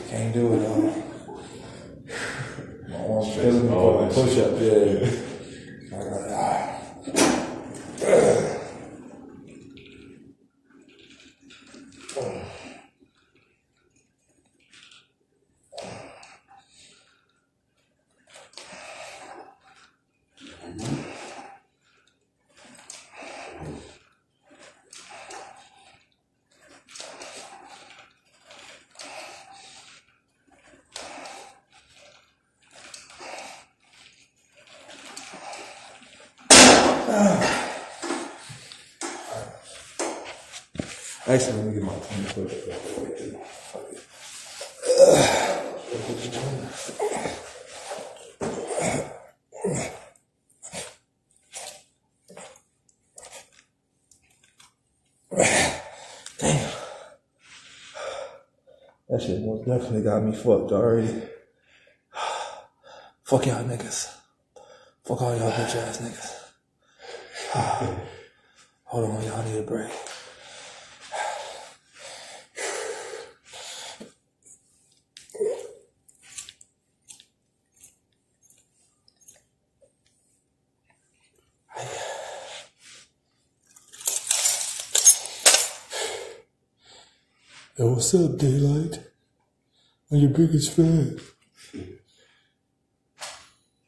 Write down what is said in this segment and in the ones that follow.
Can't do it though. My arm's feeling me for a push up, yeah. Actually, let me get my tongue put it. Damn. That shit most definitely got me fucked already. Fuck y'all niggas. Fuck all y'all bitch ass niggas. Hold on, y'all need a break. Hey, what's up, Daylyt? I'm your biggest fan.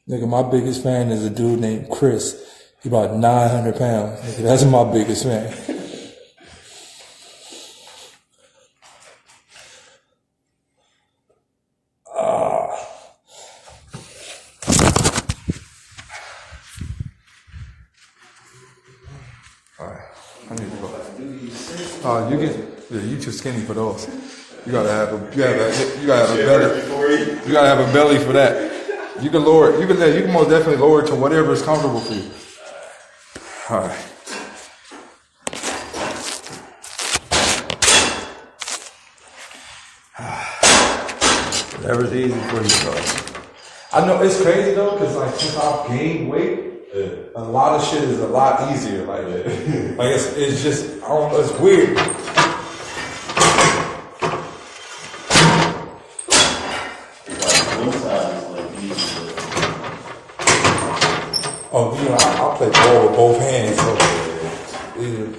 Nigga, my biggest fan is a dude named Chris. He about 900 pounds. Nigga, that's my biggest fan. Alright, I need to go. You too skinny for those. You gotta have a belly. You gotta have a belly for that. You can lower it. You can most definitely lower it to whatever is comfortable for you. All right. Whatever's easy for you, bro. I know it's crazy though, cause like since I've gained weight, a lot of shit is a lot easier. Like it's just I don't know. It's weird. Oh, you know, I play ball with both hands, so yeah.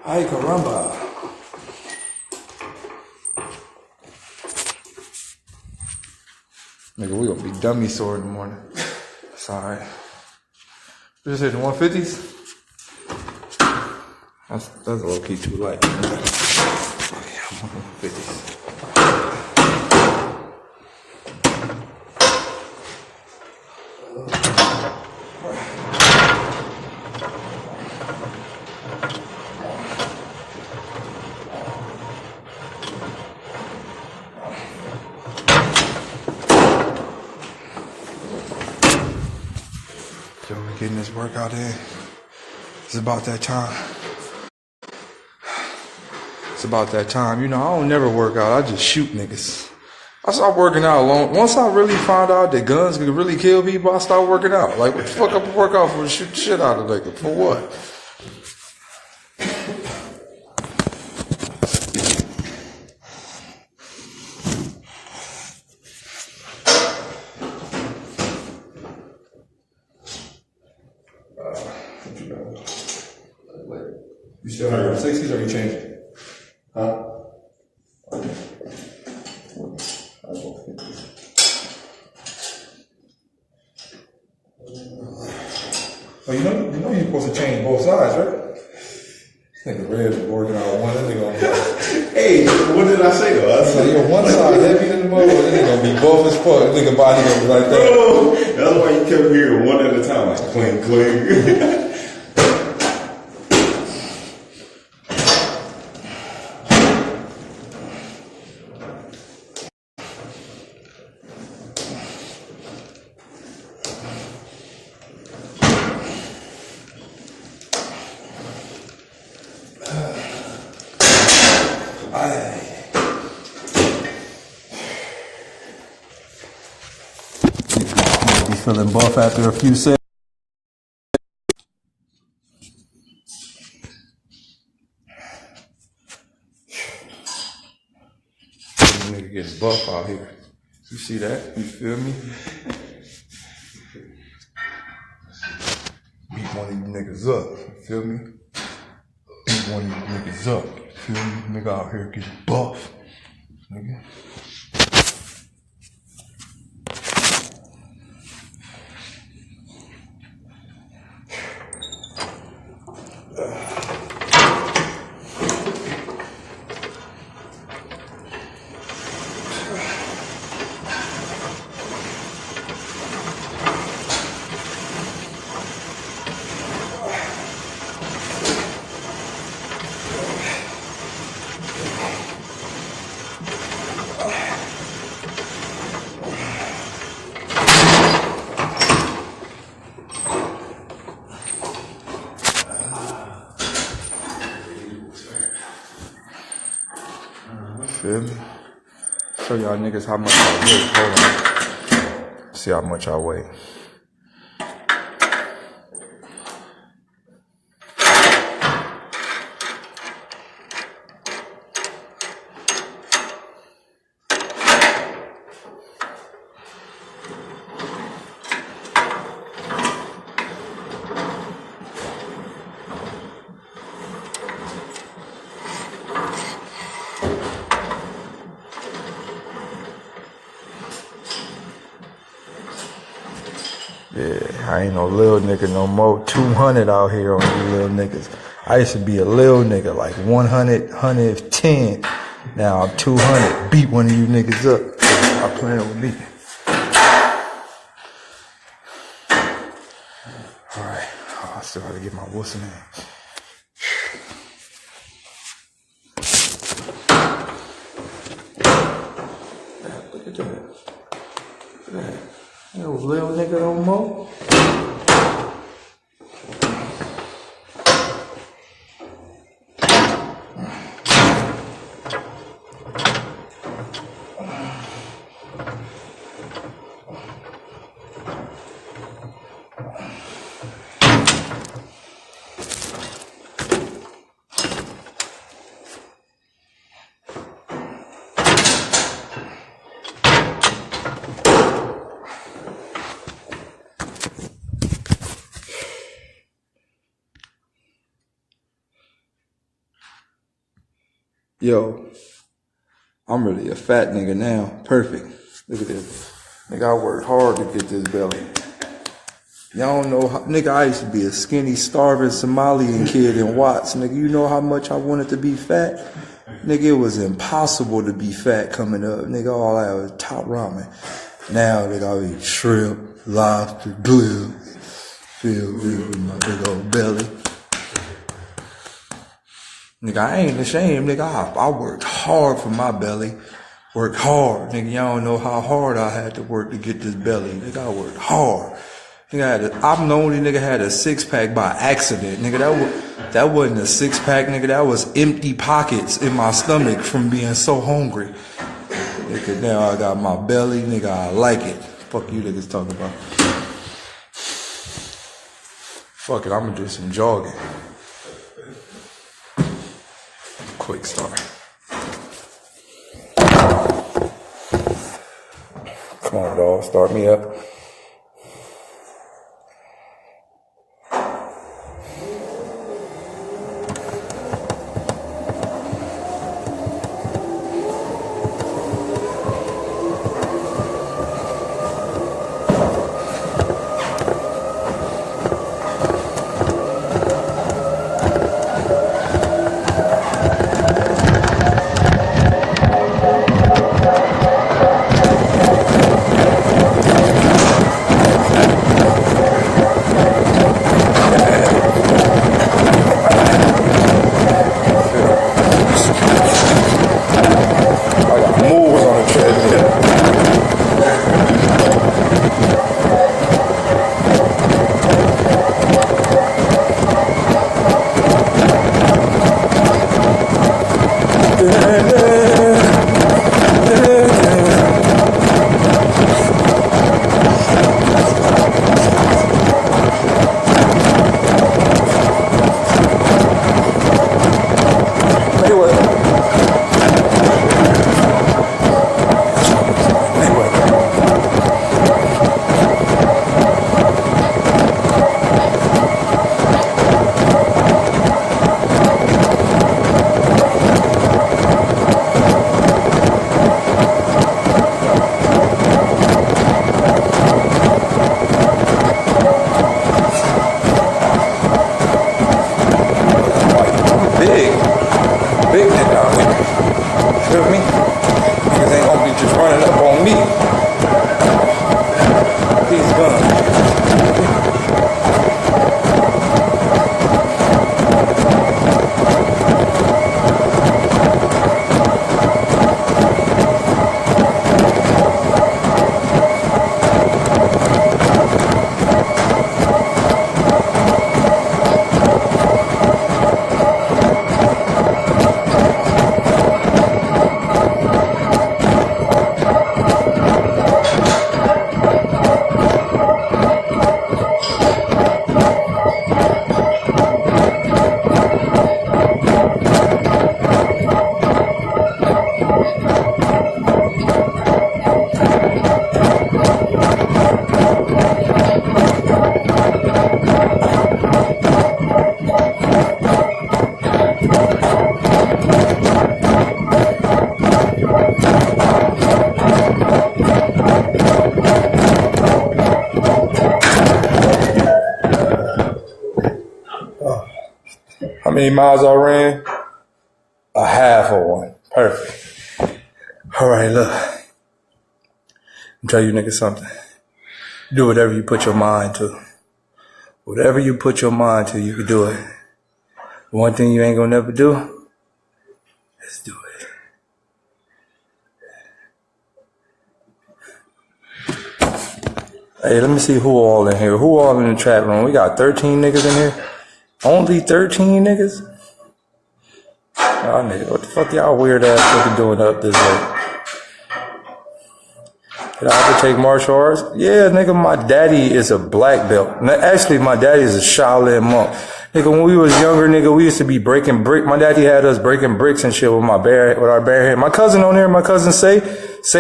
Ay, caramba. Nigga, we gonna be dummy sore in the morning. It's alright. We just hitting 150s. That's a low key too light. Oh, yeah, 150s. So we're getting this workout in. It's about that time. It's about that time. You know, I don't never work out. I just shoot niggas. I stopped working out alone. Once I really found out that guns could really kill people, I stopped working out. Like, what the fuck up work out for to shoot the shit out of a nigga? For what? still have your 60s or you changed? Huh? Oh, you know you're supposed to change both sides, right? This nigga Red is working out one, that nigga gonna be hey, what did I say though? I said, yo, one side heavy than the mother, this nigga gonna be both as fuck. This nigga body gonna be like that. Bro, that's why you kept hearing one at a time, like clink, clink. Be feeling buff after a few seconds. Nigga getting buff out here. You see that? You feel me? Beat one of you niggas up. You feel me? Beat one of you niggas up. You feel me? Nigga out here getting buff. Nigga. Feel me? Show y'all niggas how much I weigh. Hold on. See how much I weigh. Yeah, I ain't no little nigga no more. 200 out here on you little niggas. I used to be a little nigga, like 100, 110. Now I'm 200. Beat one of you niggas up. Stop playing with me. Alright, I still gotta get my wussing in. Look at that. Look at that. No little nigga no more. Yo, I'm really a fat nigga now. Perfect. Look at this. Nigga, I worked hard to get this belly. Y'all don't know how, nigga, I used to be a skinny, starving Somalian kid in Watts. Nigga, you know how much I wanted to be fat? Nigga, it was impossible to be fat coming up. Nigga, all I had was top ramen. Now, nigga, I eat shrimp, lobster, glue. Feel good with my big old belly. Nigga, I ain't ashamed, nigga. I worked hard for my belly. Worked hard. Nigga, y'all don't know how hard I had to work to get this belly. Nigga, I worked hard. Nigga, I'm the only nigga had a six-pack by accident. Nigga, that wasn't a six-pack, nigga. That was empty pockets in my stomach from being so hungry. Nigga, now I got my belly. Nigga, I like it. Fuck you niggas talking about. Fuck it, I'm gonna do some jogging. Quick start. Come on, dog. Start me up. How many miles I ran? A half of one. Perfect. All right, look. I'm telling you niggas something. Do whatever you put your mind to. Whatever you put your mind to, you can do it. One thing you ain't gonna never do is do it. Hey, let me see who all in here. Who all in the chat room? We got 13 niggas in here. Only 13 niggas? Y'all niggas, what the fuck y'all weird ass looking doing up this late? Did I have to take martial arts? Yeah, nigga, my daddy is a black belt. Actually, my daddy is a Shaolin monk. Nigga, when we was younger, nigga, we used to be breaking brick. My daddy had us breaking bricks and shit with our bare hand. My cousin on there, my cousin say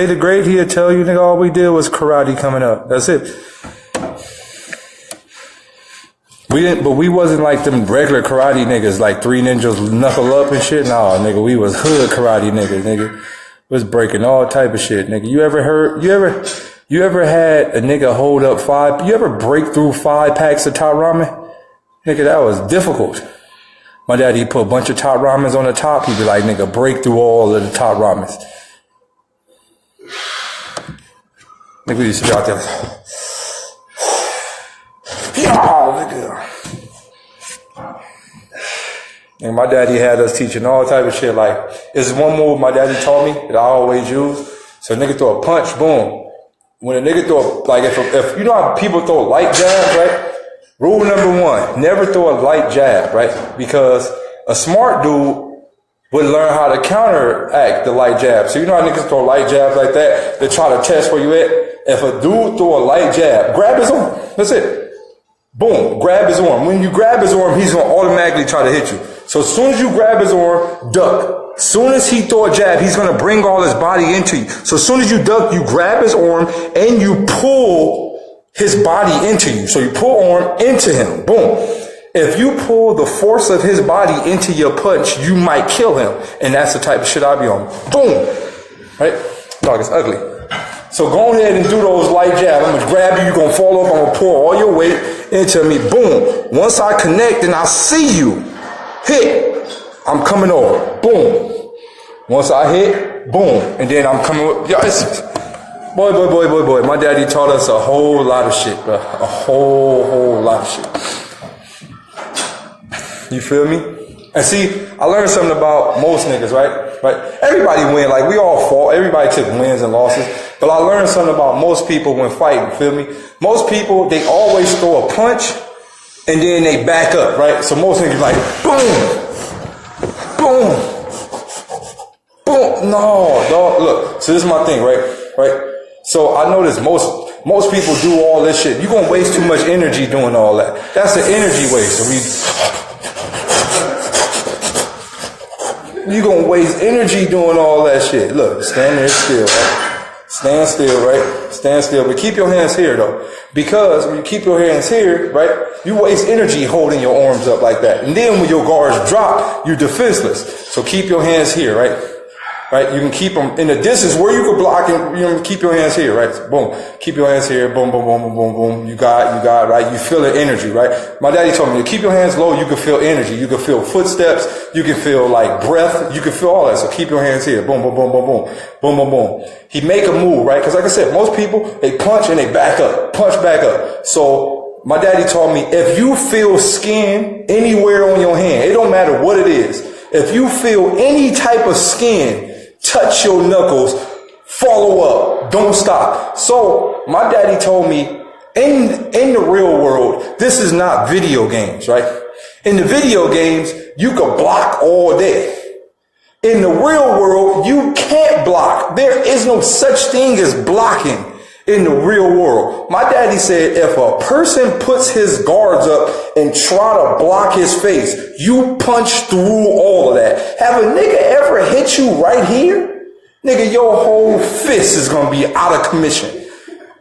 the great, he'll tell you, nigga, all we did was karate coming up. That's it. But we wasn't like them regular karate niggas, like Three Ninjas knuckle up and shit. Nah, nigga, we was hood karate niggas, nigga. Was breaking all type of shit, nigga. You ever had a nigga hold up you ever break through 5 packs of top ramen? Nigga, that was difficult. My daddy put a bunch of top ramens on the top. He'd be like, nigga, break through all of the top ramens. Nigga, we used to be out there. Nigga. And my daddy had us teaching all type of shit. Like, there's one move my daddy taught me that I always use. So a nigga throw a punch, boom. When a nigga if you know how people throw light jabs, right? Rule number 1, never throw a light jab, right? Because a smart dude would learn how to counteract the light jab. So you know how niggas throw light jabs like that? They try to test where you at. If a dude throw a light jab, grab his arm. That's it. Boom, grab his arm. When you grab his arm, he's going to automatically try to hit you. So as soon as you grab his arm, duck. As soon as he throw a jab, he's going to bring all his body into you. So as soon as you duck, you grab his arm and you pull his body into you. So you pull arm into him. Boom. If you pull the force of his body into your punch, you might kill him. And that's the type of shit I be on. Boom. Right? Dog, it's ugly. So go ahead and do those light jabs. I'm going to grab you. You're going to fall off. I'm going to pour all your weight into me. Boom. Once I connect and I see you hit, I'm coming over. Boom. Once I hit, boom. And then I'm coming with, boy. My daddy taught us a whole lot of shit, bro. A whole lot of shit. You feel me? And see, I learned something about most niggas, right? Everybody win. Like, we all fought. Everybody took wins and losses. But I learned something about most people when fighting, feel me? Most people, they always throw a punch and then they back up, right? So most niggas like, boom. No, dog. Look, so this is my thing, right? So I notice most people do all this shit. You're going to waste too much energy doing all that. That's the energy waste. You're going to waste energy doing all that shit. Look, stand there still, right? Stand still, right? Stand still. But keep your hands here, though. Because when you keep your hands here, right, you waste energy holding your arms up like that. And then when your guards drop, you're defenseless. So keep your hands here, right? Right? You can keep them in the distance where you can block and, you know, keep your hands here, right? So boom. Keep your hands here. Boom, boom, boom, boom, boom, boom. You got, right? You feel the energy, right? My daddy told me to keep your hands low. You can feel energy. You can feel footsteps. You can feel like breath. You can feel all that. So keep your hands here. Boom, boom, boom, boom, boom. Boom, boom, boom. He make a move, right? Cause like I said, most people, they punch and they back up. Punch back up. So my daddy taught me, if you feel skin anywhere on your hand, it don't matter what it is. If you feel any type of skin, touch your knuckles, follow up, don't stop. So my daddy told me, in the real world, this is not video games, right? In the video games, you can block all day. In the real world, you can't block. There is no such thing as blocking in the real world. My daddy said if a person puts his guards up and try to block his face, you punch through all of that. Have a nigga ever hit you right here? Nigga, your whole fist is gonna be out of commission.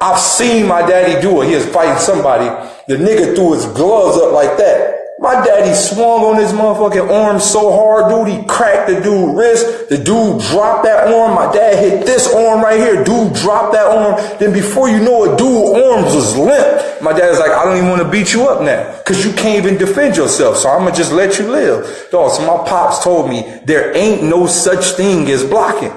I've seen my daddy do it. He was fighting somebody. The nigga threw his gloves up like that. My daddy swung on his motherfucking arm so hard, dude, he cracked the dude's wrist. The dude dropped that arm. My dad hit this arm right here. Dude dropped that arm. Then before you know it, dude's arms was limp. My dad's like, I don't even want to beat you up now because you can't even defend yourself. So I'm going to just let you live. Dog, so my pops told me there ain't no such thing as blocking.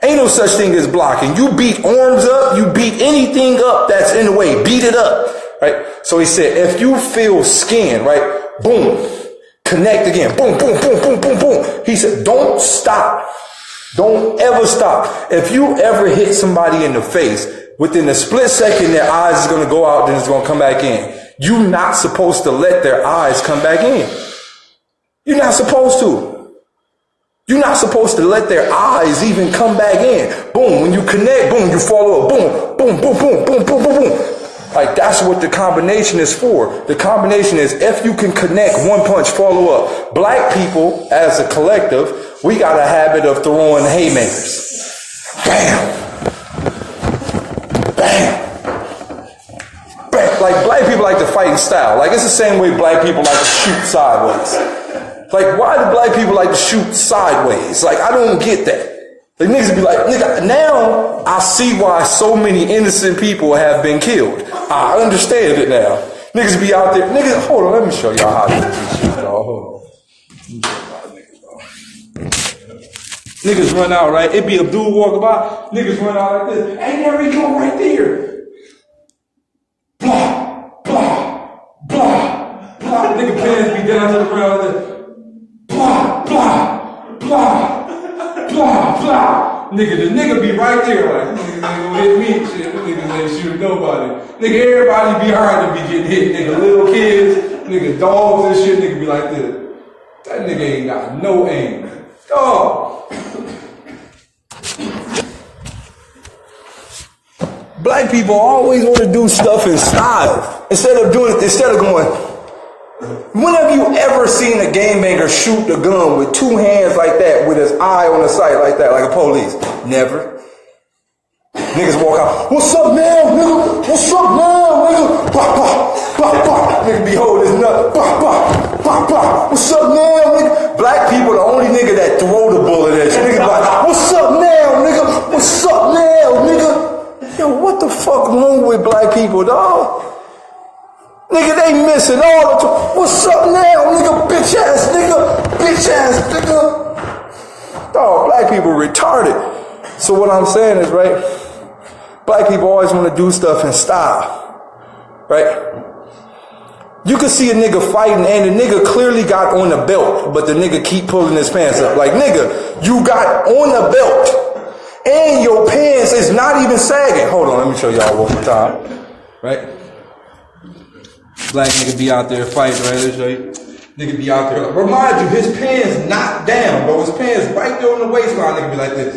Ain't no such thing as blocking. You beat arms up, you beat anything up that's in the way. Beat it up. Right? So he said, if you feel skin, right? Boom. Connect again. Boom, boom, boom, boom, boom, boom. He said, don't stop. Don't ever stop. If you ever hit somebody in the face, within a split second, their eyes is going to go out, then it's going to come back in. You're not supposed to let their eyes come back in. You're not supposed to. You're not supposed to let their eyes even come back in. Boom. When you connect, boom, you follow up. Boom, boom, boom, boom, boom, boom, boom, boom. Like, that's what the combination is for. The combination is if you can connect one punch, follow up. Black people, as a collective, we got a habit of throwing haymakers. Bam. Bam. Bam. Like, black people like to fight in style. Like, it's the same way black people like to shoot sideways. Like, why do black people like to shoot sideways? Like, I don't get that. Like, niggas be like, nigga, now I see why so many innocent people have been killed. I understand it now. Niggas be out there. Niggas, hold on, let me show y'all how to do this shit, dog. Hold on. Let me show y'all niggas, dog. Niggas run out, right? It be a dude walking by. Niggas run out like this. Hey, there we go, right there. Blah, blah, blah, blah. Nigga pants be down to the ground like this. Blah, blah, blah. Blah, blah. Nigga, the nigga be right there like, nigga gonna hit me and shit. Niggas ain't shoot nobody. Nigga, everybody behind them be getting hit. Nigga, little kids, nigga, dogs and shit, nigga be like this. That nigga ain't got no aim. Dog. Black people always want to do stuff in style. Instead of going, when have you ever seen a gangbanger shoot the gun with two hands like that, with his eye on the sight like that, like a police? Never. Niggas walk out, what's up now, nigga? What's up now, nigga? Bah, bah, bah, bah. Nigga be holding his nut. Bah, bah, bah, bah. What's up now, nigga? Black people, the only nigga that throw the bullet at you. Niggas like, what's up now, nigga? What's up now, nigga? Yo, what the fuck wrong with black people, dog? Nigga, they missing all the time. What's up now, nigga? Bitch ass nigga. Bitch ass nigga. Dog, black people retarded. So what I'm saying is, right, black people always want to do stuff in style. Right? You can see a nigga fighting and the nigga clearly got on a belt, but the nigga keep pulling his pants up. Like, nigga, you got on a belt and your pants is not even sagging. Hold on, let me show y'all one more time. Right? Black nigga be out there fighting, right? Let's show you. Nigga be out there. Remind you, his pants not down, bro. His pants right there on the waistline. Nigga be like this.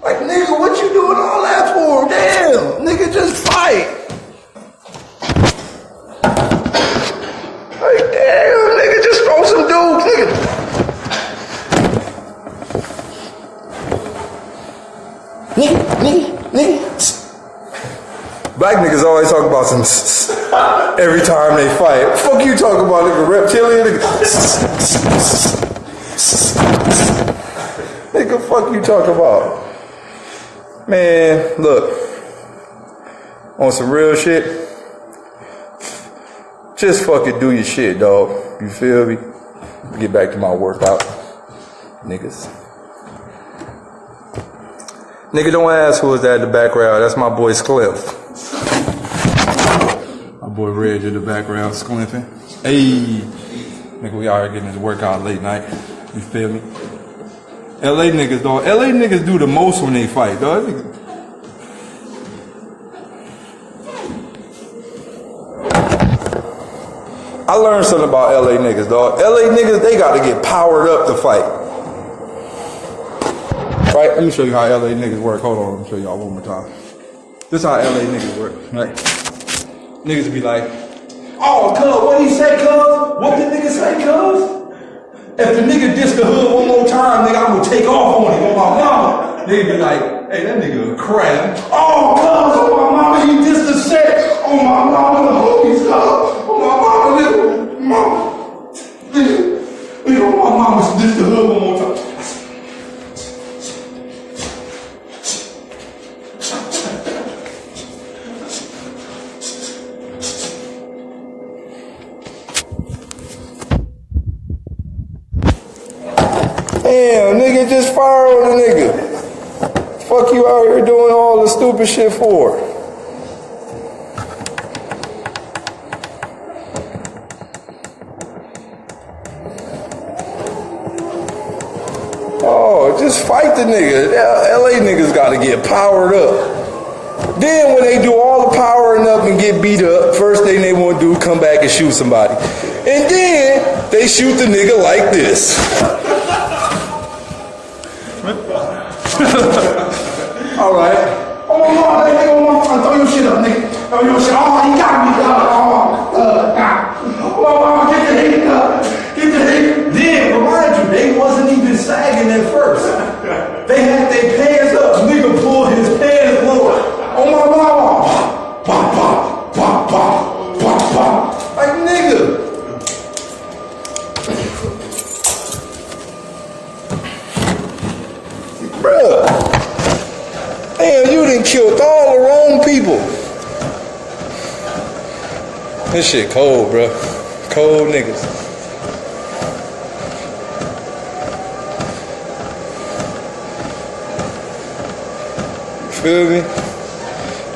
Like, nigga, what you doing all that for? Damn, nigga, just fight. Like, damn, nigga, just throw some dudes, nigga. Nigga. Black niggas always talk about some every time they fight. Fuck you talking about, nigga, reptilian, nigga. Nigga, fuck you talking about. Man, look. On some real shit. Just fucking do your shit, dog. You feel me? Get back to my workout. Niggas. Nigga, don't ask who is that in the background. That's my boy Cliff. My boy Reg in the background, squinting. Hey. Nigga, we out here getting this workout late night. You feel me? LA niggas, dog. LA niggas do the most when they fight, dog. I learned something about LA niggas, dog. LA niggas, they got to get powered up to fight. Right? Let me show you how LA niggas work. Hold on, let me show y'all one more time. This how LA niggas work, right? Niggas be like, oh, cuz, what he say, cuz? What the nigga say, cuz? If the nigga diss the hood one more time, nigga, I'm gonna take off on him, on my mama. Nigga be like, hey, that nigga a crab. Oh, cuz, on my mama, he dissed the set. On my mama, the homies, cuz. On my mama, nigga, mama. Nigga, on my mama, diss the hood one more time. Damn, nigga, just fire on the nigga. Fuck you out here doing all the stupid shit for? Oh, just fight the nigga. LA niggas gotta get powered up. Then when they do all the powering up and get beat up, first thing they want to do is come back and shoot somebody. And then they shoot the nigga like this. All right. Oh my God, that nigga, throw your shit up, nigga. Throw your shit. Oh, he got me. Oh my God, get the hate up. Get the hate. Then, remind you, they wasn't even sagging at first. They had their pants up. Nigga pulled his pants lower. Oh my mama. Pop, pop, pop, pop, pop, pop. Like, nigga. Bruh. Damn, you done killed all the wrong people. This shit cold, bruh. Cold niggas. You feel me?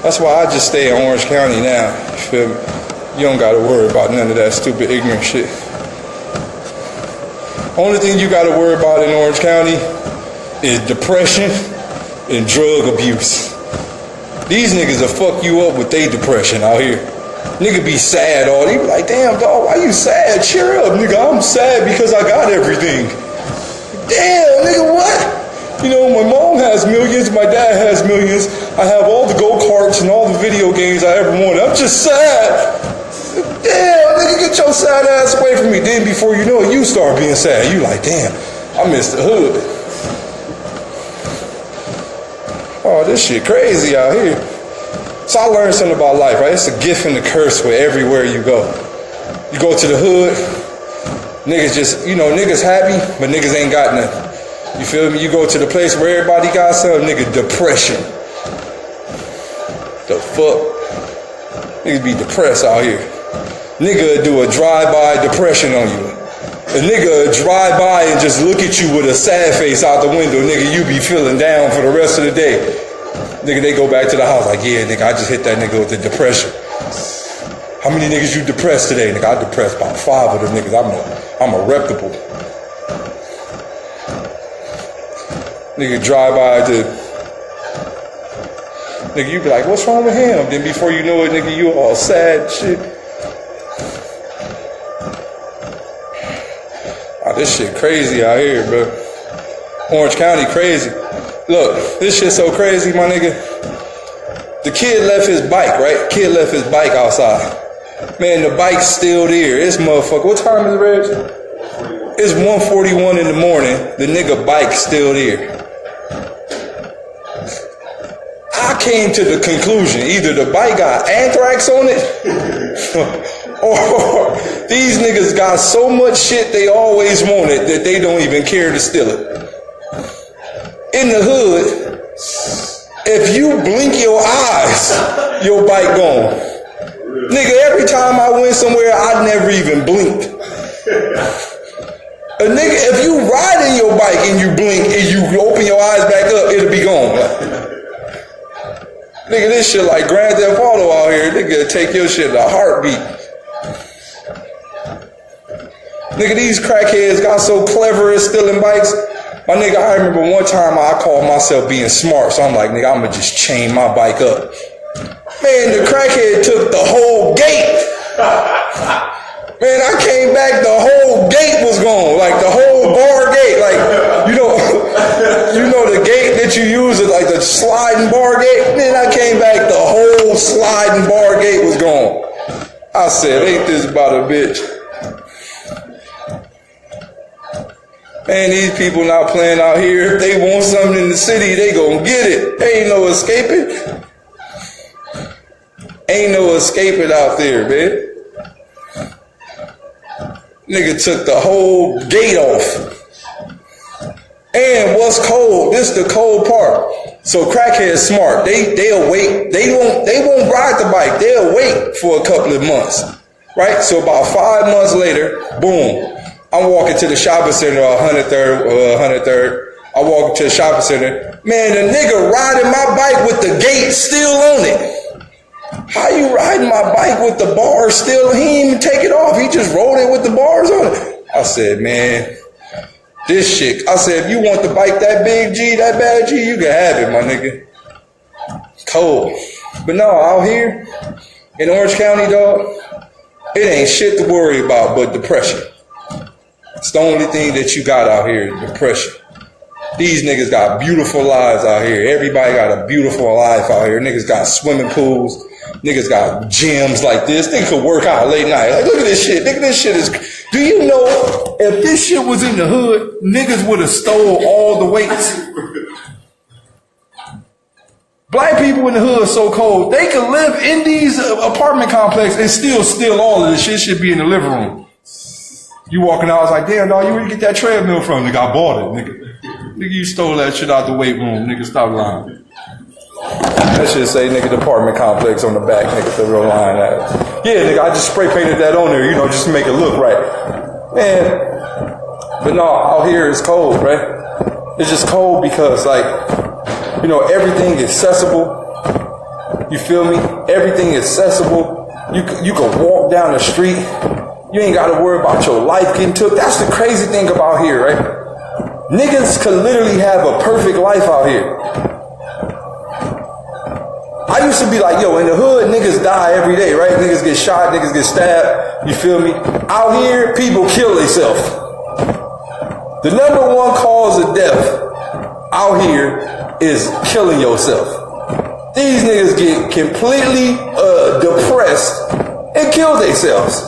That's why I just stay in Orange County now. You feel me? You don't gotta worry about none of that stupid, ignorant shit. Only thing you gotta worry about in Orange County is depression and drug abuse. These niggas will fuck you up with their depression out here. Nigga be sad all day. Be like, damn, dog, why you sad? Cheer up, nigga. I'm sad because I got everything. Damn, nigga, what? You know, my mom has millions, my dad has millions. I have all the go-karts and all the video games I ever wanted. I'm just sad. Damn, nigga, get your sad ass away from me. Then before you know it, you start being sad. You like, damn, I miss the hood. Oh, this shit crazy out here. So I learned something about life, right? It's a gift and a curse with everywhere you go. You go to the hood, niggas just, you know, niggas happy, but niggas ain't got nothing. You feel me? You go to the place where everybody got something, nigga, depression. The fuck? Niggas be depressed out here. Nigga do a drive-by depression on you. A nigga drive by and just look at you with a sad face out the window, nigga, you be feeling down for the rest of the day. Nigga, they go back to the house like, yeah, nigga, I just hit that nigga with the depression. How many niggas you depressed today? Nigga, I depressed about 5 of them niggas. I'm a reputable. Nigga drive by nigga, you be like, what's wrong with him? Then before you know it, nigga, you all sad shit. Oh, this shit crazy out here, bro. Orange County crazy. Look, this shit so crazy, my nigga. The kid left his bike, right? Kid left his bike outside. Man, the bike's still there. It's motherfucker. What time is it, Reg? It's 1:41 in the morning. The nigga bike's still there. I came to the conclusion, either the bike got anthrax on it, or these niggas got so much shit they always wanted that they don't even care to steal it. In the hood, if you blink your eyes, your bike gone. Nigga, every time I went somewhere, I never even blinked. A nigga, if you riding your bike and you blink and you open your eyes back up, it'll be gone. Nigga, this shit like Grand Theft Auto out here. Nigga, take your shit a heartbeat. Nigga, these crackheads got so clever at stealing bikes. My nigga, I remember one time I called myself being smart, so I'm like, nigga, I'ma just chain my bike up. Man, the crackhead took the whole gate. Man, I came back, the whole gate was gone. Like the whole bar gate. Like, you know the gate that you use, like the sliding bar gate? Man, I came back, the whole sliding bar gate was gone. I said, ain't this about a bitch? Man, these people not playing out here. If they want something in the city, they gonna get it. Ain't no escaping. Ain't no escaping out there, man. Nigga took the whole gate off. And what's cold? This the cold part. So crackheads smart. They'll wait. They won't ride the bike. They'll wait for a couple of months. Right? So about 5 months later, boom. I'm walking to the shopping center on 103rd. I walk to the shopping center. Man, the nigga riding my bike with the gate still on it. How you riding my bike with the bars still? He didn't even take it off. He just rolled it with the bars on it. I said, man, this shit. I said, if you want the bike that big G, that bad G, you can have it, my nigga. Cold. But no, out here in Orange County, dog, it ain't shit to worry about but depression. It's the only thing that you got out here, depression. These niggas got beautiful lives out here. Everybody got a beautiful life out here. Niggas got swimming pools. Niggas got gyms like this. Niggas could work out late night. Like, look at this shit. Nigga, this shit is... Do you know if this shit was in the hood, niggas would have stole all the weights? Black people in the hood are so cold, they could live in these apartment complexes and still steal all of this shit. Should be in the living room. You walking out, I was like, damn, dog, you where you get that treadmill from? Nigga, I bought it, nigga. Nigga, you stole that shit out the weight room. Nigga, stop lying. That shit say, nigga, the apartment complex on the back, nigga, the real line at. Yeah, nigga, I just spray painted that on there, you know, just to make it look right. Man, but no, out here it's cold, right? It's just cold because, like, you know, everything is accessible. You feel me? Everything is accessible. You can walk down the street. You ain't got to worry about your life getting took. That's the crazy thing about here, right? Niggas could literally have a perfect life out here. I used to be like, yo, in the hood, niggas die every day, right? Niggas get shot, niggas get stabbed. You feel me? Out here, people kill themselves. The number one cause of death out here is killing yourself. These niggas get completely depressed and kill themselves.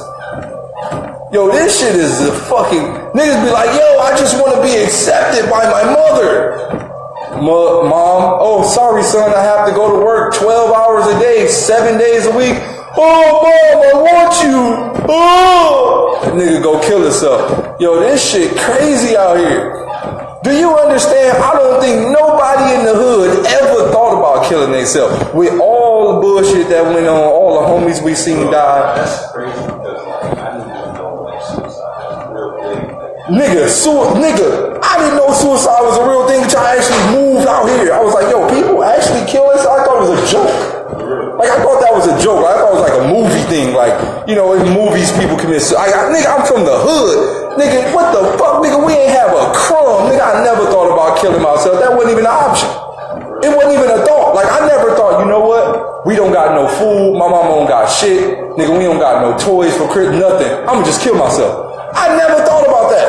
Yo, this shit is the fucking... Niggas be like, yo, I just want to be accepted by my mother. Mom, oh, sorry, son, I have to go to work 12 hours a day, 7 days a week. Oh, Mom, I want you. Oh! That nigga go kill himself. Yo, this shit crazy out here. Do you understand? I don't think nobody in the hood ever thought about killing themselves. With all the bullshit that went on, all the homies we seen die. That's crazy because I didn't even know like suicide was a real thing. Nigga, I didn't know suicide was a real thing until I actually moved out here. I was like, yo, people actually kill themselves? I thought it was a joke. Like, I thought that was a joke. I thought it was like a movie thing. Like, you know, in movies, people commit suicide. Nigga, I'm from the hood. Nigga, what the fuck? Nigga, we ain't have a crumb. Nigga, I never thought about killing myself. That wasn't even an option. It wasn't even a thought. Like, I never thought, you know what? We don't got no food. My mama don't got shit. Nigga, we don't got no toys for Christmas, nothing. I'm gonna just kill myself. I never thought about that.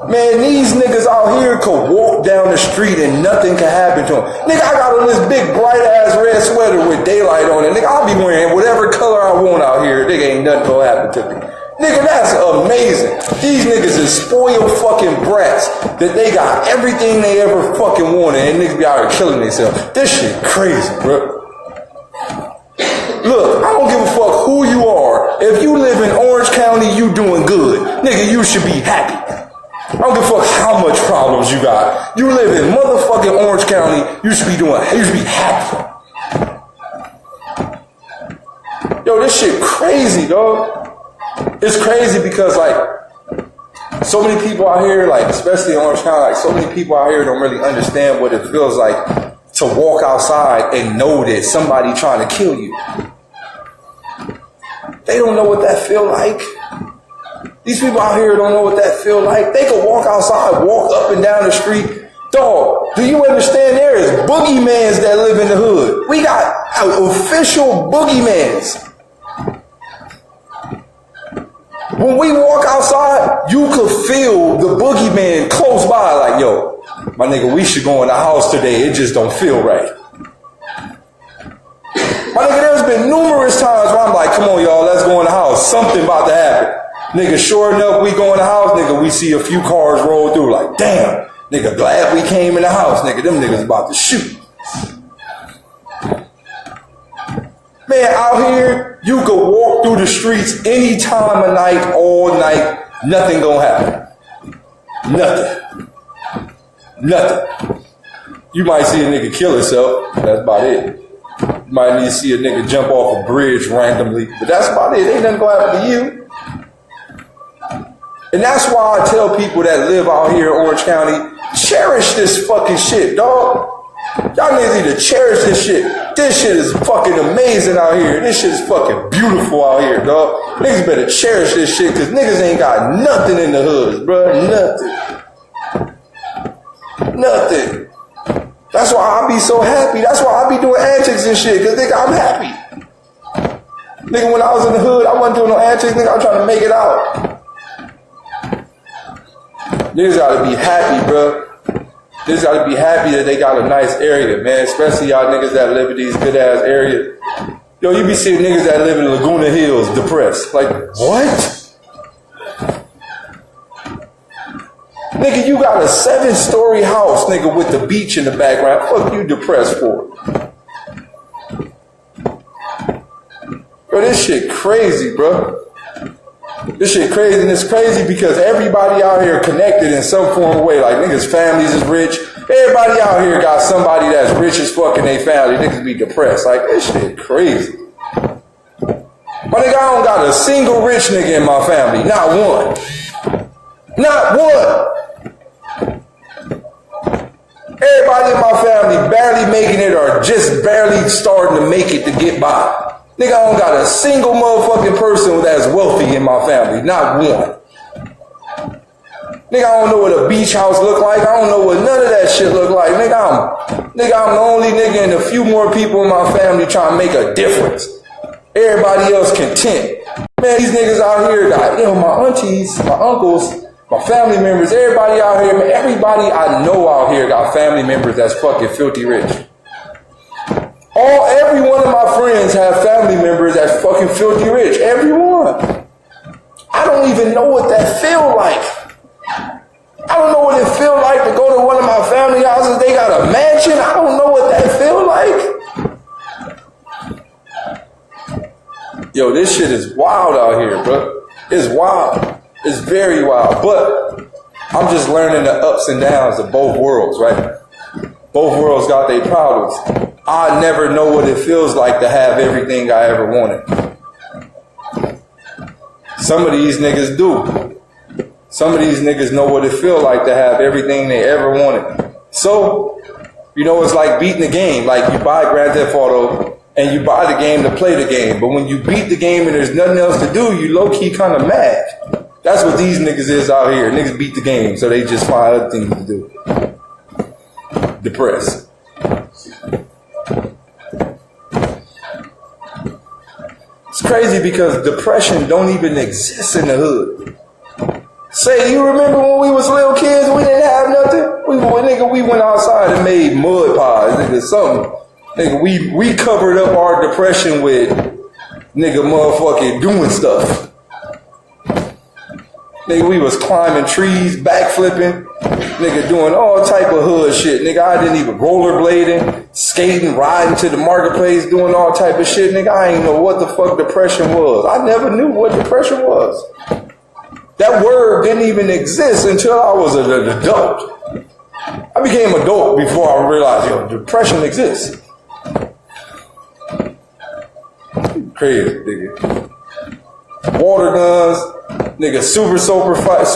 Man, these niggas out here could walk down the street and nothing can happen to them. Nigga, I got on this big bright ass red sweater with Daylyt on it. Nigga, I'll be wearing whatever color I want out here. Nigga, ain't nothing gonna happen to me. Nigga, that's amazing. These niggas is spoiled fucking brats that they got everything they ever fucking wanted and niggas be out here killing themselves. This shit crazy, bro. Look, I don't give a fuck who you are. If you live in Orange County, you doing good. Nigga, you should be happy. I don't give a fuck how much problems you got. You live in motherfucking Orange County, you should be happy. Yo, this shit crazy, dog. It's crazy because, like, so many people out here, like, especially in Orange County, like, so many people out here don't really understand what it feels like to walk outside and know that somebody trying to kill you. They don't know what that feel like. These people out here don't know what that feel like. They could walk outside, walk up and down the street. Dog, do you understand there is boogeymans that live in the hood? We got official boogeymans. When we walk outside, you could feel the boogeyman close by like, yo, my nigga, we should go in the house today. It just don't feel right. been numerous times where I'm like, come on, y'all, let's go in the house. Something about to happen. Nigga, sure enough, we go in the house, nigga, we see a few cars roll through. Like, damn, nigga, glad we came in the house, nigga. Them niggas about to shoot. Man, out here, you could walk through the streets any time of night, all night. Nothing gonna happen. Nothing. You might see a nigga kill himself. That's about it. You might need to see a nigga jump off a bridge randomly. But that's about it. Ain't nothing gonna happen to you. And that's why I tell people that live out here in Orange County, cherish this fucking shit, dog. Y'all niggas need to cherish this shit. This shit is fucking amazing out here. This shit is fucking beautiful out here, dog. Niggas better cherish this shit, cause niggas ain't got nothing in the hoods, bro. Nothing. That's why I be so happy. That's why I be doing antics and shit, cause nigga, I'm happy. Nigga, when I was in the hood, I wasn't doing no antics, nigga, I was trying to make it out. Niggas gotta be happy, bro. Niggas gotta be happy that they got a nice area, man. Especially y'all niggas that live in these good ass areas. Yo, you be seeing niggas that live in Laguna Hills depressed. Like, what? Nigga, you got a 7-story house, nigga, with the beach in the background. Fuck you depressed for? Bro, this shit crazy, bro. This shit crazy, and it's crazy because everybody out here connected in some form of way. Like, niggas' families is rich. Everybody out here got somebody that's rich as fuck in their family. Niggas be depressed. Like, this shit crazy. My nigga, I don't got a single rich nigga in my family. Not one. Not one. Everybody in my family barely making it or just barely starting to make it to get by. Nigga, I don't got a single motherfucking person that's wealthy in my family. Not one. Nigga, I don't know what a beach house look like. I don't know what none of that shit look like. Nigga, I'm the only nigga and a few more people in my family trying to make a difference. Everybody else content. Man, these niggas out here got, my aunties, my uncles, my family members, everybody out here, man, everybody I know out here got family members that's fucking filthy rich. Every one of my friends have family members that's fucking filthy rich. Every one. I don't even know what that feel like. I don't know what it feel like to go to one of my family houses. They got a mansion. I don't know what that feel like. Yo, this shit is wild out here, bro. It's wild. It's very wild. But I'm just learning the ups and downs of both worlds, right? Both worlds got their problems. I never know what it feels like to have everything I ever wanted. Some of these niggas do. Some of these niggas know what it feels like to have everything they ever wanted. So, it's like beating the game. Like, you buy Grand Theft Auto and you buy the game to play the game. But when you beat the game and there's nothing else to do, you low-key kind of mad. That's what these niggas is out here. Niggas beat the game, so they just find other things to do. Depressed. It's crazy because depression don't even exist in the hood. Say, you remember when we was little kids, we didn't have nothing? We went outside and made mud pies, nigga, something. Nigga, we covered up our depression with, nigga, motherfucking doing stuff. Nigga, we was climbing trees, backflipping, nigga, doing all type of hood shit. Nigga, I didn't even rollerblading, skating, riding to the marketplace, doing all type of shit. Nigga, I ain't know what the fuck depression was. I never knew what depression was. That word didn't even exist until I was an adult. I became adult before I realized, depression exists. Crazy, nigga. Water guns, nigga, super soaker fight,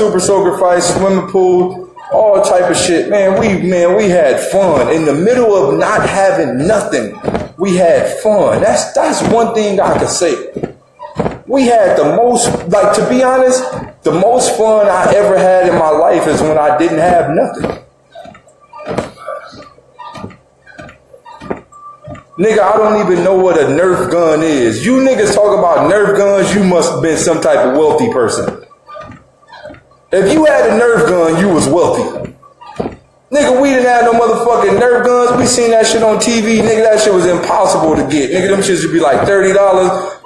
swimming pool, all type of shit. Man, we had fun. In the middle of not having nothing, we had fun. That's one thing I could say. We had the most, like, to be honest, the most fun I ever had in my life is when I didn't have nothing. Nigga, I don't even know what a Nerf gun is. You niggas talk about Nerf guns, you must have been some type of wealthy person. If you had a Nerf gun, you was wealthy. Nigga, we didn't have no motherfucking Nerf guns. We seen that shit on TV. Nigga, that shit was impossible to get. Nigga, them shits would be like $30.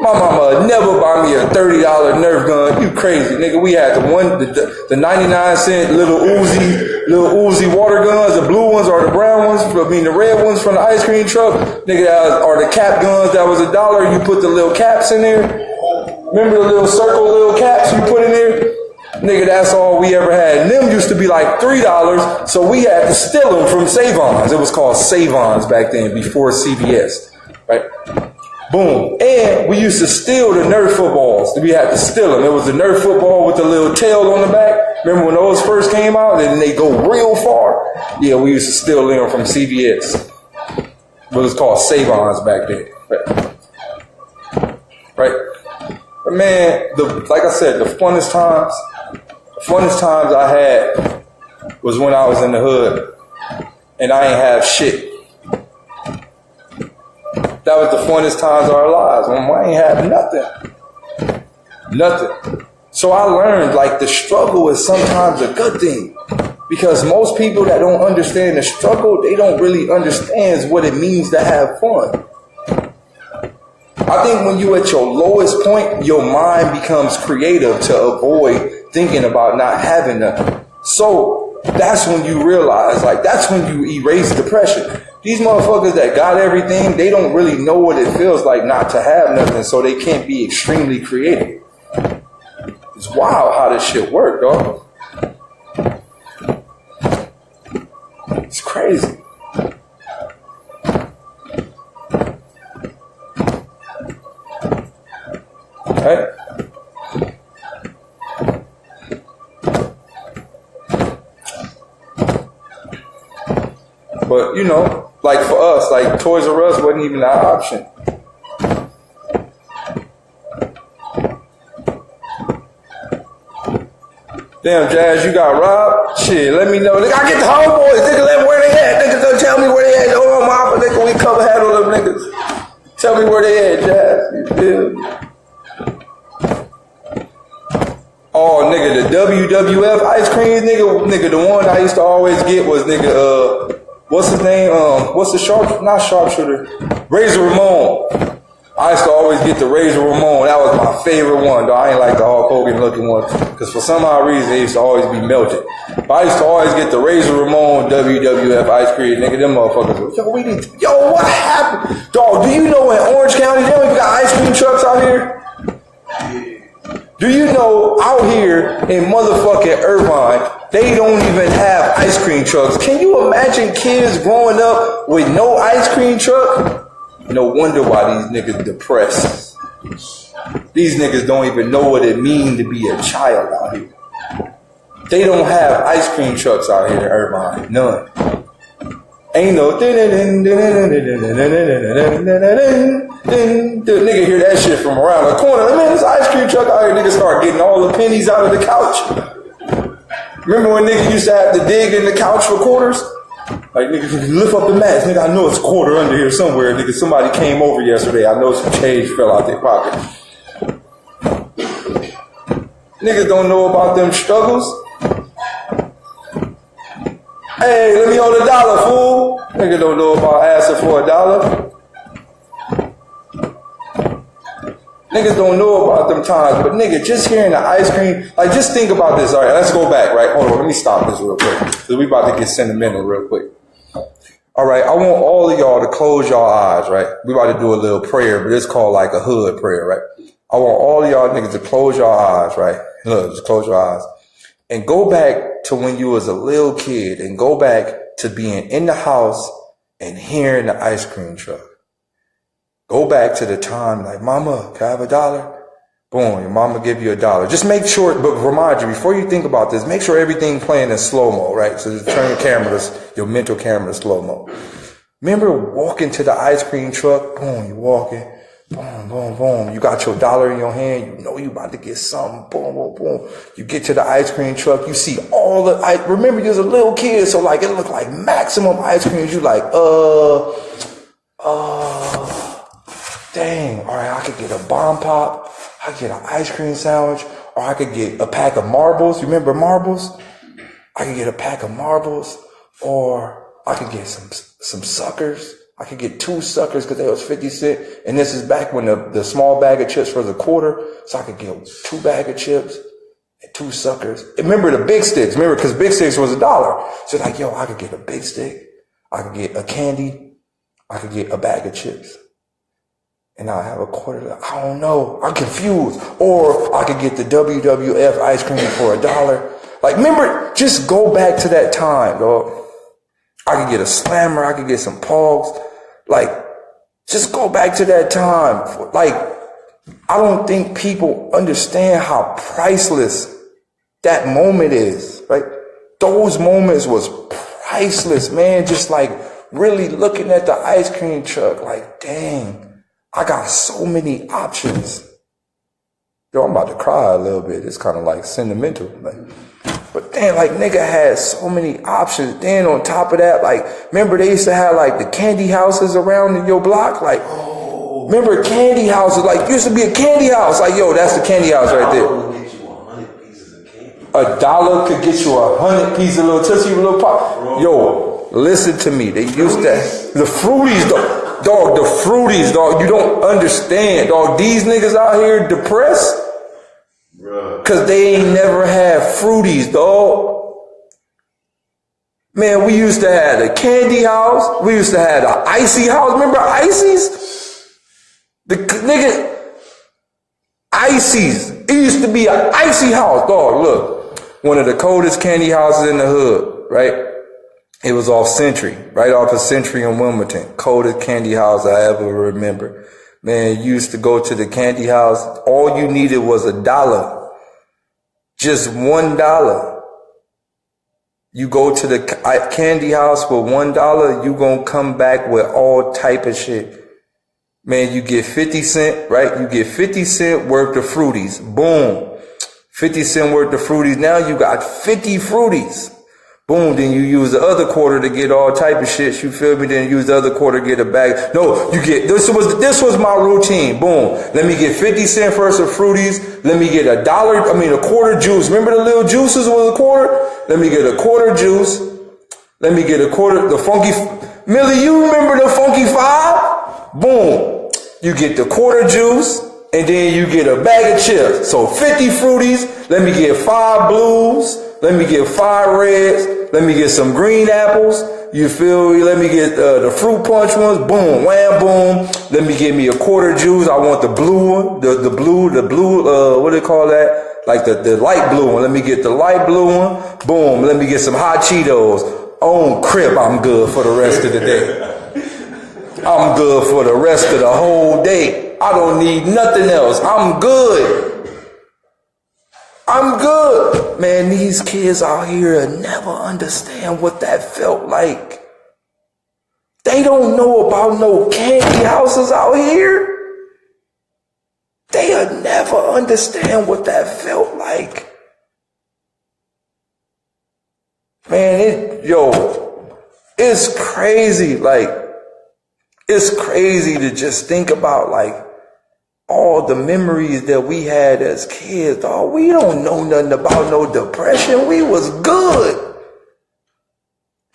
My mama would never buy me a $30 Nerf gun. You crazy. Nigga, we had the 99-cent little Uzi water guns. The blue ones or the brown ones. I mean, the red ones from the ice cream truck. Nigga, or the cap guns that was $1. You put the little caps in there. Remember the little little caps you put in there? Nigga, that's all we ever had. And them used to be like $3, so we had to steal them from Save-Ons. It was called Save-Ons back then, before CVS, right? Boom. And we used to steal the Nerf footballs. We had to steal them. It was the Nerf football with the little tail on the back. Remember when those first came out and they go real far? Yeah, we used to steal them from CVS. It was called Save-Ons back then, right? But man, like I said, the funnest times I had was when I was in the hood and I ain't have shit. That was the funnest times of our lives when I ain't have nothing. So I learned like the struggle is sometimes a good thing, because most people that don't understand the struggle, they don't really understand what it means to have fun. I think when you at your lowest point, your mind becomes creative to avoid thinking about not having nothing. So that's when you realize, like, that's when you erase depression. These motherfuckers that got everything, they don't really know what it feels like not to have nothing, so they can't be extremely creative. It's wild how this shit work, dog. It's crazy. Right? But, you know, like for us, like Toys R Us wasn't even an option. Damn, Jazz, you got robbed? Shit, let me know. Nigga, I get the homeboys. Nigga, let me where they at. Niggas don't tell me where they at. Hold on, mama. Nigga, we cover handle them niggas. Tell me where they at, Jazz. You feel me? Oh, nigga, the WWF ice cream, nigga, the one I used to always get was what's his name? What's the sharpshooter? Razor Ramon. I used to always get the Razor Ramon. That was my favorite one, though. I ain't like the Hulk Hogan looking one, because for some odd reason, they used to always be melted. But I used to always get the Razor Ramon WWF ice cream, nigga. Them motherfuckers. Yo, what happened? Dog, do you know in Orange County, they don't even got ice cream trucks out here? Do you know out here in motherfucking Irvine, they don't even have ice cream trucks? Can you imagine kids growing up with no ice cream truck? No wonder why these niggas depressed. These niggas don't even know what it means to be a child out here. They don't have ice cream trucks out here in Irvine. None. Ain't no nigga hear that shit from around the corner. Man, this ice cream truck out here, nigga start getting all the pennies out of the couch. Remember when nigga used to have to dig in the couch for quarters? Like, nigga, lift up the mats. Nigga, I know it's a quarter under here somewhere. Nigga, somebody came over yesterday. I know some change fell out their pocket. Niggas don't know about them struggles. Hey, let me hold $1, fool. Nigga don't know about asking for $1. Niggas don't know about them times, but nigga, just hearing the ice cream, like, just think about this. All right, let's go back, right? Hold on, let me stop this real quick, because we about to get sentimental real quick. All right, I want all of y'all to close your eyes, right? We about to do a little prayer, but it's called like a hood prayer, right? I want all of y'all niggas to close your eyes, right? Look, just close your eyes. And go back to when you was a little kid, and go back to being in the house and hearing the ice cream truck. Go back to the time like, mama, can I have $1? Boom, your mama give you $1. Just make sure, but remind you, before you think about this, make sure everything playing in slow-mo, right? So just turn your cameras, your mental camera to slow-mo. Remember walking to the ice cream truck? Boom, you walking. Boom, boom, boom. You got your $1 in your hand. You know you about to get something. Boom, boom, boom. You get to the ice cream truck. You see all the ice. Remember, you was a little kid, so like it looked like maximum ice cream. You like, dang. All right, I could get a bomb pop. I could get an ice cream sandwich, or I could get a pack of marbles. You remember marbles? I could get a pack of marbles. Or I could get some suckers. I could get 2 suckers because they was 50 cents. And this is back when the small bag of chips was $0.25. So I could get 2 bag of chips and 2 suckers. And remember the big sticks. Remember, because big sticks was $1. So like, yo, I could get a big stick. I could get a candy. I could get a bag of chips. And I have $0.25. I don't know. I'm confused. Or I could get the WWF ice cream for $1. Like, remember, just go back to that time, dog. I could get a slammer. I could get some pogs. Like, just go back to that time. Like, I don't think people understand how priceless that moment is, right? Those moments was priceless, man. Just like really looking at the ice cream truck, like, dang, I got so many options. Yo, I'm about to cry a little bit. It's kind of like sentimental, like. But then, like, nigga had so many options. Then on top of that, like, remember they used to have, like, the candy houses around in your block? Like, remember candy houses? Like, used to be a candy house. Like, yo, that's the candy house right there. $1 could get you 100 pieces of little Tootsie, little pop. Yo, listen to me. They used to, the Fruities, dog, the Fruities, dog. You don't understand, dog. These niggas out here depressed. Cause they ain't never had Fruities, dog. Man, we used to have the candy house. We used to have the icy house. Remember ices? The nigga, ices. It used to be an icy house, dog. Look, one of the coldest candy houses in the hood, right? It was off Century, right off of Century in Wilmington. Coldest candy house I ever remember. Man, you used to go to the candy house. All you needed was $1. Just $1. You go to the candy house with $1, you gonna come back with all type of shit. Man, you get 50 cents, right? You get 50 cents worth of Fruities. Boom. 50 cents worth of Fruities. Now you got 50 Fruities. Boom, then you use the other quarter to get all type of shit, you feel me? Then use the other quarter to get a bag. No, you get, this was my routine. Boom. Let me get 50 cents first of Fruities. Let me get a quarter juice. Remember the little juices was a quarter? Let me get a quarter juice. Let me get a quarter, the funky, Millie, you remember the funky 5? Boom. You get the quarter juice, and then you get a bag of chips. So 50 Fruities. Let me get 5 blues. Let me get 5 reds. Let me get some green apples. You feel me? Let me get the fruit punch ones. Boom, wham, boom. Let me get me a quarter juice. I want the blue one. The blue, what do they call that? Like the light blue one. Let me get the light blue one. Boom. Let me get some hot Cheetos. On crib, I'm good for the rest of the day. I'm good for the rest of the whole day. I don't need nothing else. I'm good. I'm good. Man, these kids out here never understand what that felt like. They don't know about no candy houses out here. They'll never understand what that felt like. Man, it's crazy. Like, it's crazy to just think about, like, all the memories that we had as kids. Dog, we don't know nothing about no depression. We was good.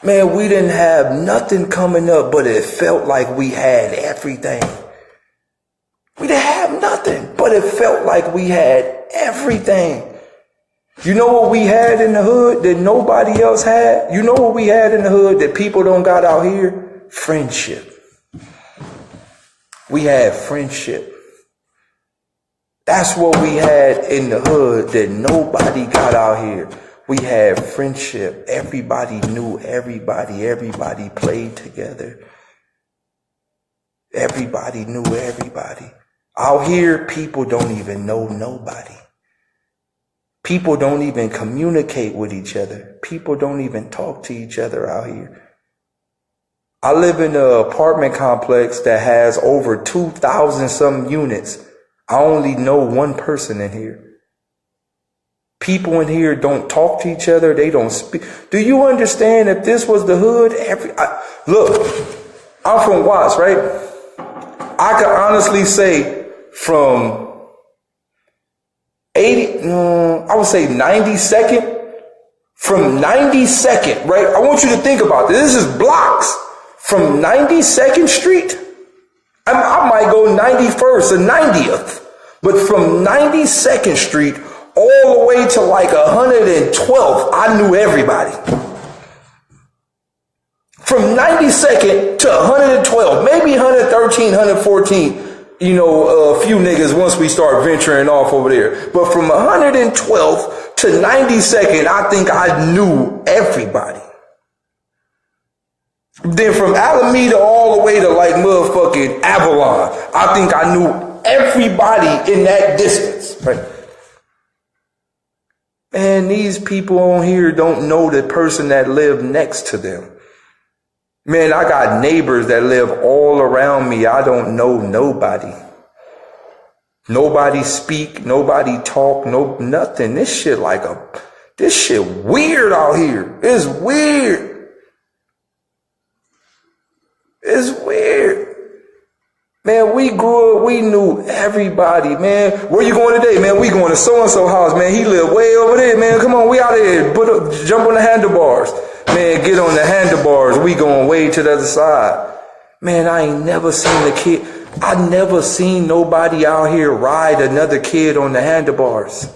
Man, we didn't have nothing coming up, but it felt like we had everything. We didn't have nothing, but it felt like we had everything. You know what we had in the hood that nobody else had? You know what we had in the hood that people don't got out here? Friendship. We had friendship. That's what we had in the hood that nobody got out here. We had friendship. Everybody knew everybody. Everybody played together. Everybody knew everybody. Out here, people don't even know nobody. People don't even communicate with each other. People don't even talk to each other out here. I live in an apartment complex that has over 2,000 some units. I only know one person in here. People in here don't talk to each other. They don't speak. Do you understand if this was the hood? Look, I'm from Watts, right? I could honestly say from 92nd From 92nd, right? I want you to think about this. This is blocks. From 92nd Street, I might go 91st or 90th, but from 92nd Street all the way to like 112th, I knew everybody. From 92nd to 112, maybe 113, 114, you know, a few niggas once we start venturing off over there. But from 112th to 92nd, I think I knew everybody. Then from Alameda all the way to like motherfucking Avalon, I think I knew everybody in that distance, right? Man, these people on here don't know the person that lived next to them. Man, I got neighbors that live all around me. I don't know nobody. Nobody speak, nobody talk, nothing. This shit weird out here. It's weird. It's weird. Man, we grew up, we knew everybody, man. Where you going today, man? We going to so-and-so house, man. He live way over there, man. Come on, we out here. Jump on the handlebars. Man, get on the handlebars. We going way to the other side. Man, I ain't never seen a kid. I never seen nobody out here ride another kid on the handlebars.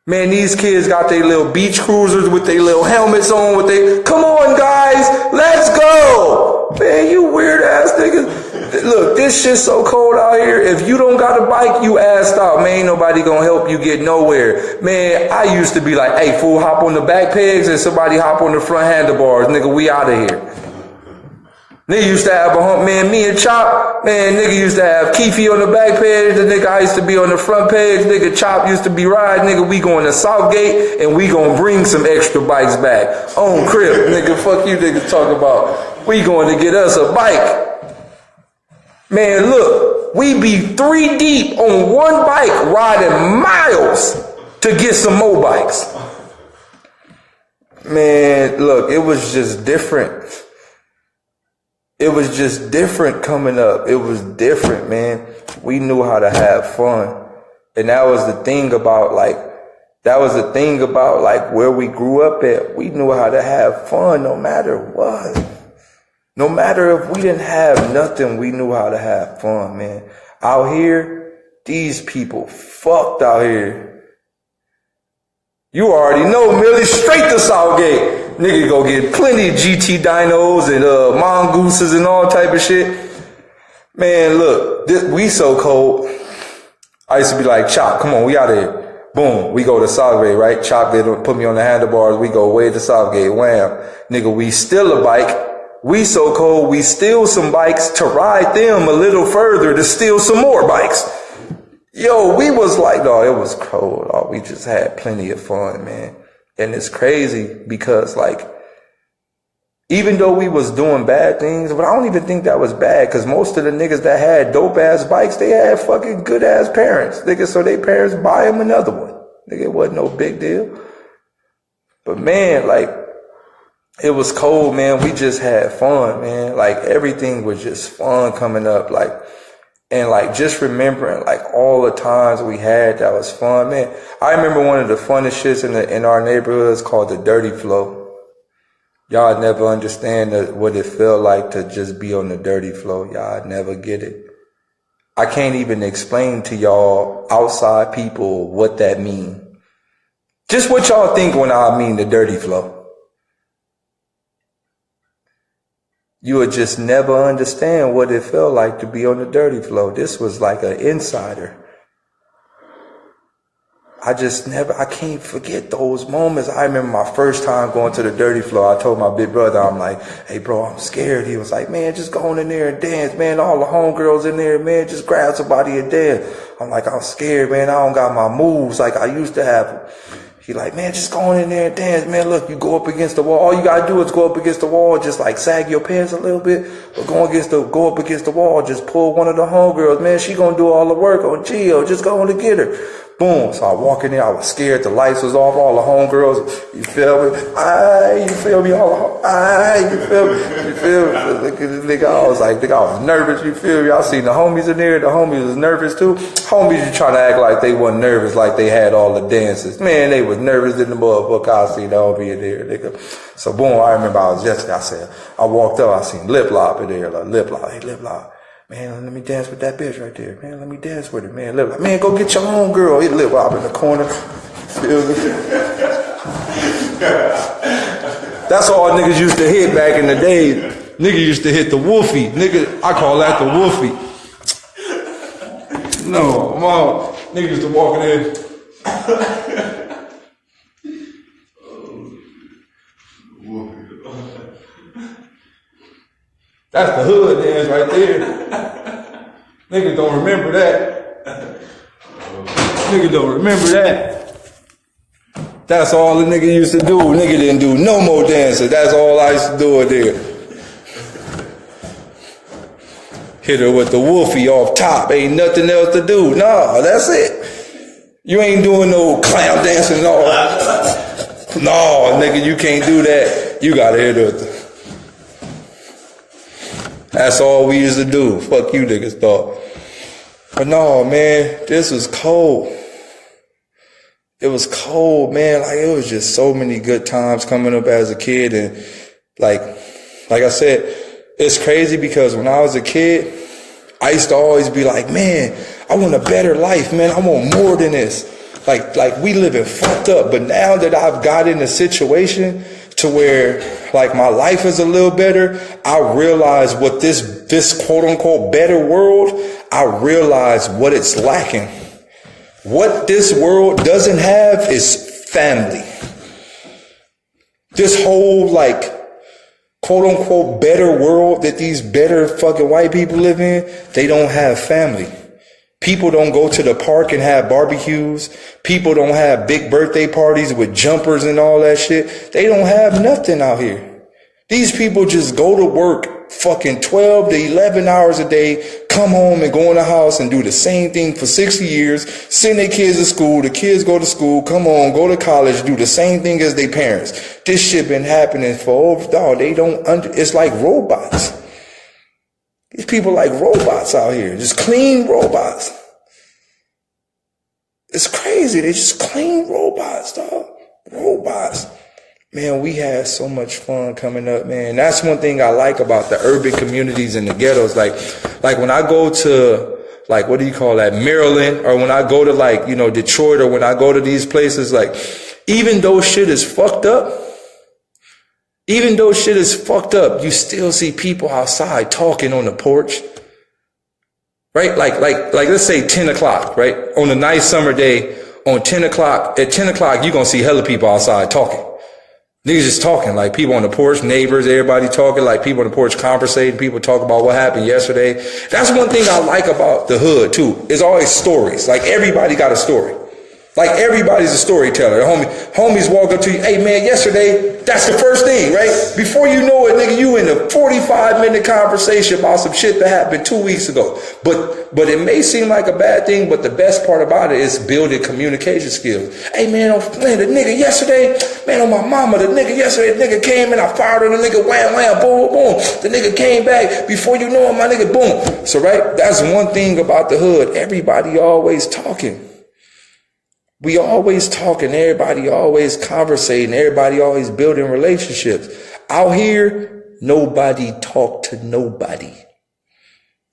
Man, these kids got their little beach cruisers with their little helmets on. Come on, guys, let's go. Man, you weird ass niggas. Look, this shit's so cold out here. If you don't got a bike, you assed out. Man, ain't nobody gonna help you get nowhere. Man, I used to be like, hey, fool, hop on the back pegs and somebody hop on the front handlebars. Nigga, we out of here. Nigga used to have a hump, man, me and Chop, man, nigga used to have Keefy on the back pegs, the nigga I used to be on the front pegs, nigga Chop used to be riding, nigga, we going to Southgate, and we gonna bring some extra bikes back. On crib, nigga, fuck you niggas talk about. We going to get us a bike. Man, look, we be 3 deep on one bike riding miles to get some more bikes. Man, look, it was just different. It was just different coming up. It was different, man. We knew how to have fun. And that was the thing about where we grew up at. We knew how to have fun no matter what. No matter if we didn't have nothing, we knew how to have fun, man. Out here, these people fucked out here. You already know, Millie, straight to Southgate. Nigga go get plenty of GT dynos and mongooses and all type of shit. Man, look, we so cold. I used to be like, Chop, come on, we out of here. Boom, we go to Southgate, right? Chop, they put me on the handlebars. We go way to Southgate. Wham. Nigga, we steal a bike. We so cold, we steal some bikes to ride them a little further to steal some more bikes. Yo, we was like, dog, it was cold. Dog. We just had plenty of fun, man. And it's crazy because, like, even though we was doing bad things, but I don't even think that was bad because most of the niggas that had dope-ass bikes, they had fucking good-ass parents. Nigga, so their parents buy them another one. Nigga, it wasn't no big deal. But, man, like, it was cold, man. We just had fun, man. Like, everything was just fun coming up, like, and like just remembering like all the times we had that was fun, man. I remember one of the funnest shits in our neighborhoods called the Dirty Flow. Y'all never understand what it felt like to just be on the dirty flow. Y'all never get it. I can't even explain to y'all outside people what that means. Just what y'all think when I mean the dirty flow. You would just never understand what it felt like to be on the dirty flow. This was like an insider. I can't forget those moments. I remember my first time going to the dirty flow. I told my big brother, I'm like, hey bro, I'm scared. He was like, man, just go on in there and dance, man. All the homegirls in there, man, just grab somebody and dance. I'm like, I'm scared, man. I don't got my moves like I used to have. He like, man, just go on in there and dance, man. Look, you go up against the wall. All you gotta do is go up against the wall, just like sag your pants a little bit, but go up against the wall. Just pull one of the homegirls, man. She gonna do all the work on Gio. Just go on to get her. Boom. So I walk in there. I was scared. The lights was off. All the homegirls, you feel me? You feel me? You feel me? You feel me? Nigga, I was like, nigga, I was nervous. You feel me? I seen the homies in there. The homies was nervous too. Homies, you trying to act like they wasn't nervous, like they had all the dances. Man, they was nervous in the motherfucker. I seen the homie in there, nigga. So boom, I remember I was yesterday. I walked up. I seen Lip Lop in there. Like, Lip Lop. Hey, Lip Lop. Man, let me dance with that bitch right there. Man, let me dance with her. Man, Lip Lop. Man, go get your own girl. He Lip Lop in the corner. Feel me? That's all niggas used to hit back in the day. Nigga used to hit the woofie. Nigga, I call that the woofie. No, mom. Nigga used to walk in there. That's the hood dance right there. Niggas don't remember that. Niggas don't remember that. That's all the nigga used to do. Nigga didn't do no more dancing. That's all I used to do it there. Hit her with the woofie off top. Ain't nothing else to do. Nah, that's it. You ain't doing no clown dancing and all. No, nigga, you can't do that. You gotta hit her with the... That's all we used to do. Fuck you niggas thought. But no, man, this was cold. It was cold, man. Like, it was just so many good times coming up as a kid. And like I said, it's crazy because when I was a kid, I used to always be like, man, I want a better life, man. I want more than this. Like we living fucked up. But now that I've got in a situation to where like my life is a little better, I realize what this quote unquote better world, I realize what it's lacking. What this world doesn't have is family. This whole like quote unquote better world that these better fucking white people live in, they don't have family. People don't go to the park and have barbecues. People don't have big birthday parties with jumpers and all that shit. They don't have nothing out here. These people just go to work fucking 12 to 11 hours a day, come home and go in the house and do the same thing for 60 years, send their kids to school, the kids go to school, come on, go to college, do the same thing as their parents. This shit been happening for over, dog, they don't it's like robots. These people like robots out here, just clean robots. It's crazy. They just clean robots, dog. Robots. Man, we had so much fun coming up, man. That's one thing I like about the urban communities and the ghettos. Like when I go to, like, what do you call that, Maryland, or when I go to, like, you know, Detroit, or when I go to these places, like, even though shit is fucked up, you still see people outside talking on the porch, right? Like let's say 10 o'clock, right? On a nice summer day, at 10 o'clock, you're going to see hella people outside talking. Niggas just talking, like people on the porch, neighbors, everybody talking, like people on the porch conversating, people talk about what happened yesterday. That's one thing I like about the hood too, is always stories. Like everybody got a story. Like everybody's a storyteller. Homies walk up to you, hey man, yesterday, that's the first thing, right? Before you know it, nigga, you in a 45-minute conversation about some shit that happened 2 weeks ago. But it may seem like a bad thing, but the best part about it is building communication skills. Hey man, the nigga yesterday, man, on my mama, the nigga yesterday, the nigga came and I fired on the nigga, wham, wham, boom, boom. The nigga came back. Before you know it, my nigga, boom. So, right, that's one thing about the hood. Everybody always talking. We always talking, everybody always conversating, everybody always building relationships. Out here, nobody talk to nobody.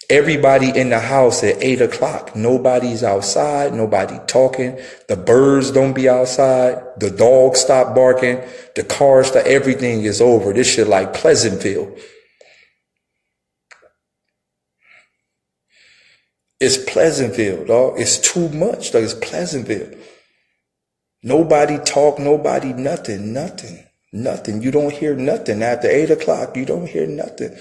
Everybody in the house at 8 o'clock. Nobody's outside, nobody talking. The birds don't be outside. The dogs stop barking. The cars, everything is over. This shit like Pleasantville. It's Pleasantville, dog. It's too much, dog. It's Pleasantville. Nobody talk, nobody nothing. You don't hear nothing. After 8 o'clock, you don't hear nothing.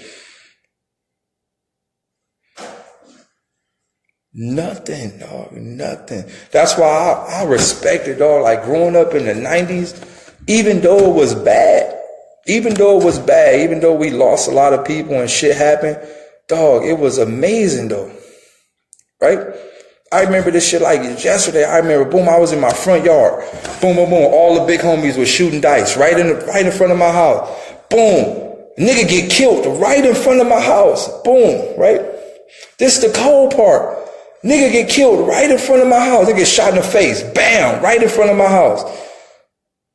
Nothing, dog, nothing. That's why I respect it, dog. Like growing up in the 90s, even though it was bad, even though we lost a lot of people and shit happened, dog, it was amazing though, right? I remember this shit like yesterday. I remember, boom, I was in my front yard. Boom, boom, boom. All the big homies were shooting dice right in front of my house. Boom. Nigga get killed right in front of my house. Boom, right? This the cold part. Nigga get killed right in front of my house. Nigga get shot in the face. Bam, right in front of my house.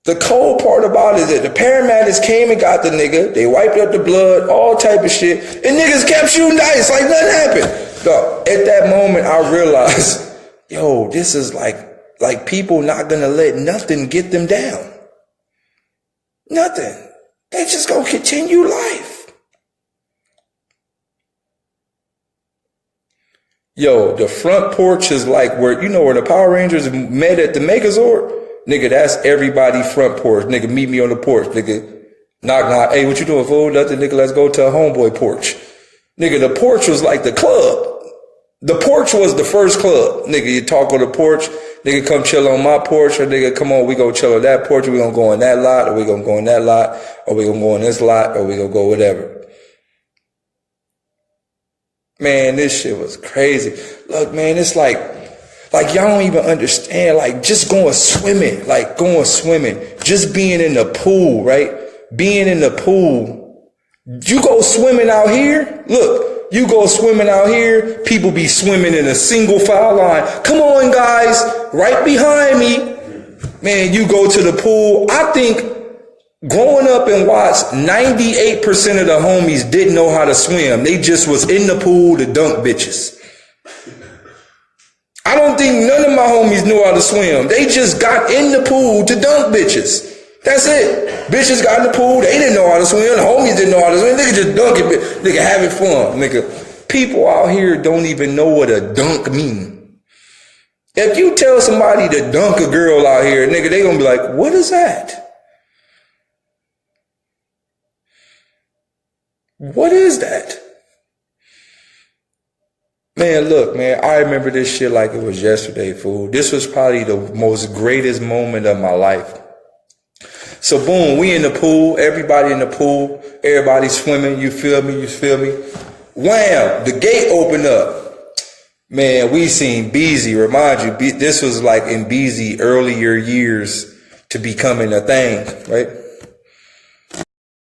The cold part about it is that the paramedics came and got the nigga. They wiped up the blood, all type of shit. And niggas kept shooting dice like nothing happened. Dog, at that moment, I realized, yo, this is like people not gonna let nothing get them down. Nothing. They just gonna continue life. Yo, the front porch is like where, you know, where the Power Rangers met at the Megazord? Nigga, that's everybody front porch. Nigga, meet me on the porch. Nigga, knock, knock. Hey, what you doing, fool? Nothing, nigga, let's go to a homeboy porch. Nigga, the porch was like the club. The porch was the first club. Nigga, you talk on the porch. Nigga, come chill on my porch. Or nigga, come on, we go chill on that porch. Or we gonna go on that lot. Or we gonna go on that lot. Or we gonna go on this lot. Or we gonna go whatever. Man, this shit was crazy. Look, man, it's like y'all don't even understand, like just going swimming, just being in the pool, right? Being in the pool. You go swimming out here, look, you go swimming out here, people be swimming in a single file line. Come on, guys, right behind me. Man, you go to the pool. I think growing up and watched, 98% of the homies didn't know how to swim. They just was in the pool to dunk bitches. I don't think none of my homies knew how to swim. They just got in the pool to dunk bitches. That's it. Bitches got in the pool. They didn't know how to swim. The homies didn't know how to swim. Nigga just dunk it. Nigga having fun. Nigga, people out here don't even know what a dunk mean. If you tell somebody to dunk a girl out here, nigga, they gonna be like, what is that? What is that? Man, look, man, I remember this shit like it was yesterday, fool. This was probably the most greatest moment of my life. So boom, we in the pool, everybody in the pool, everybody swimming, you feel me? Wham, the gate opened up. Man, we seen Beezy, remind you, this was like in Beezy earlier years to becoming a thing, right?